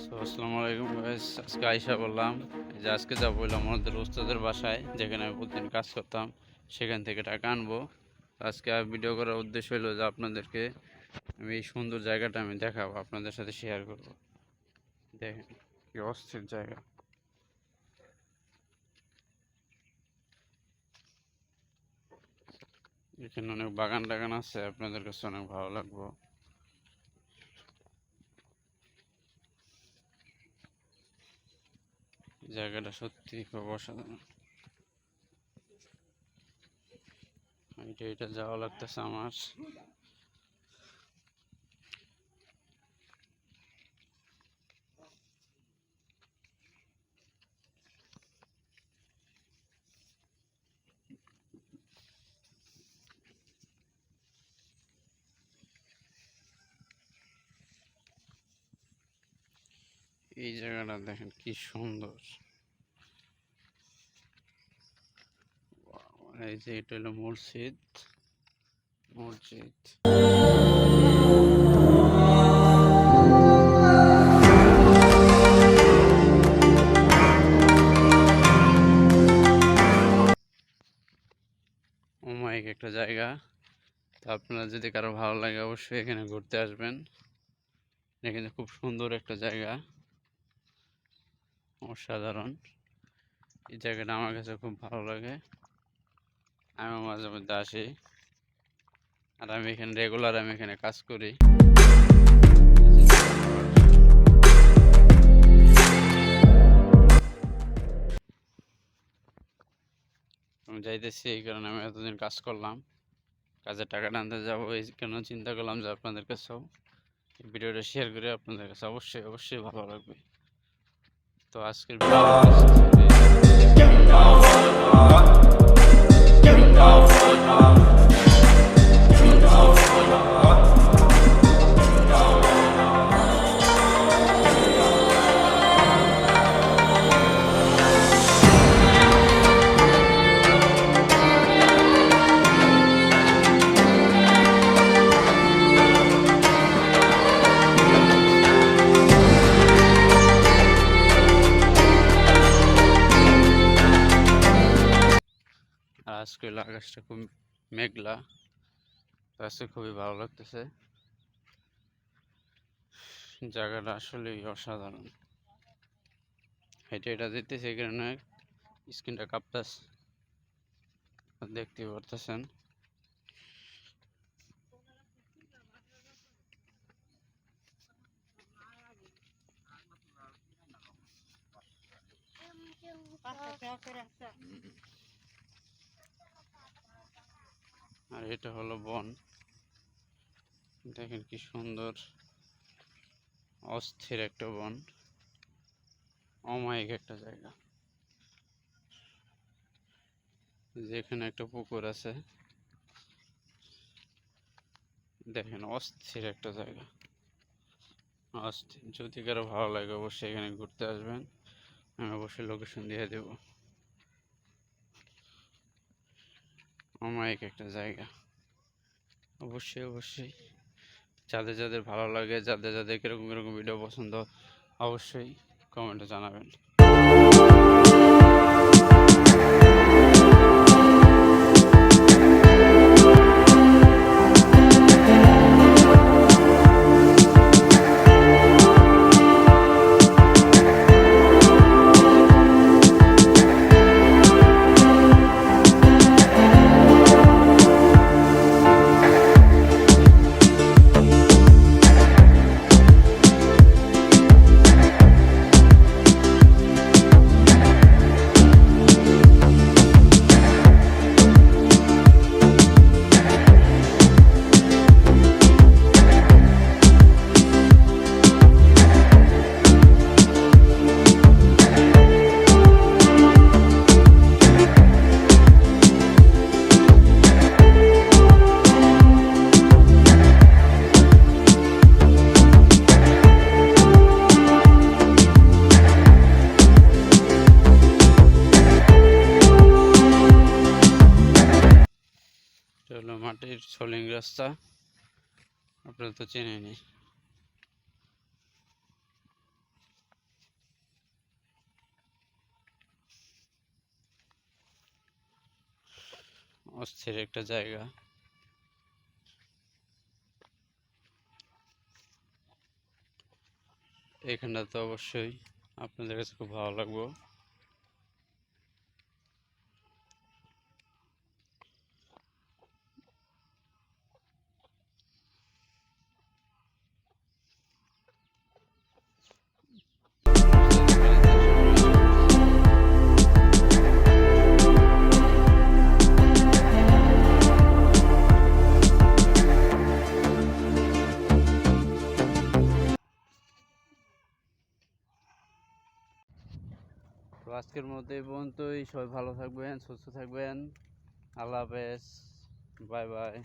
আসসালামু আলাইকুম গাইস, আজকে আইসা বললাম যে আজকে যাবো হইলাম আমাদের উস্তাদের বাসায়, যেখানে আমি প্রতিদিন কাজ করতাম। সেখান থেকে টাকা আনবো। আজকে ভিডিও করার উদ্দেশ্য হলো যে আপনাদেরকে আমি এই সুন্দর জায়গাটা আমি দেখাবো, আপনাদের সাথে শেয়ার করব। দেখেন কি অস্থির জায়গা। এখানে অনেক বাগান টাগান আছে, আপনাদের কাছে অনেক ভালো লাগবে। জায়গাটা সত্যি খুব অসাধারণ। এটা যাওয়া লাগতেছে আমার। এই জায়গাটা দেখেন কি সুন্দর। এই যে এটা হলো মসজিদ। মসজিদ অমায়িক একটা জায়গা। তো আপনারা যদি কারো ভালো লাগে অবশ্যই এখানে ঘুরতে আসবেন। এখানে খুব সুন্দর একটা জায়গা, অসাধারণ। এই জায়গাটা আমার কাছে খুব ভালো লাগে। আমি মাঝে মধ্যে আসি, আর আমি এখানে রেগুলার আমি এখানে কাজ করি। আমি যাইতেছি এই কারণে আমি এতদিন কাজ করলাম, কাজের টাকাটা আনতে যাবো এই কারণে চিন্তা করলাম যে আপনাদের কাছেও এই ভিডিওটা শেয়ার করে আপনাদের কাছে অবশ্যই অবশ্যই ভালো লাগবে। তো আজকের আজকে আকাশটা খুব মেঘলা। তো আজকে খুবই ভালো লাগতেছে, জায়গাটা আসলেই অসাধারণ। হেঁটে এটা দিতেছে এই কারণে স্ক্রিনটা কাঁপতেছে, দেখতে পারতেছেন। আর এটা হলো বন, দেখেন কি সুন্দর অস্থির একটা বন, অমায়িক একটা জায়গা। যেখানে একটা পুকুর আছে, দেখেন অস্থির একটা জায়গা, অস্থির। যদি কারো ভালো লাগে অবশ্যই এখানে ঘুরতে আসবেন, আমি অবশ্যই লোকেশন দিয়ে দেব। অমায়িক একটা জায়গা। অবশ্যই অবশ্যই যাদের যাদের ভালো লাগে, যাদের যাদের কিরকম কিরকম ভিডিও পছন্দ, অবশ্যই কমেন্টে জানাবেন। এটা হলো মাটির সোলিং রাস্তা, আপনারা তো চেনেনই। অস্থির একটা জায়গা। এখানটা তো অবশ্যই আপনাদের কাছে খুব ভালো লাগবে। তো আজকের মতো এই পর্যন্তই। সবাই ভালো থাকবেন, সুস্থ থাকবেন। আল্লাহ হাফেজ, বাই বাই।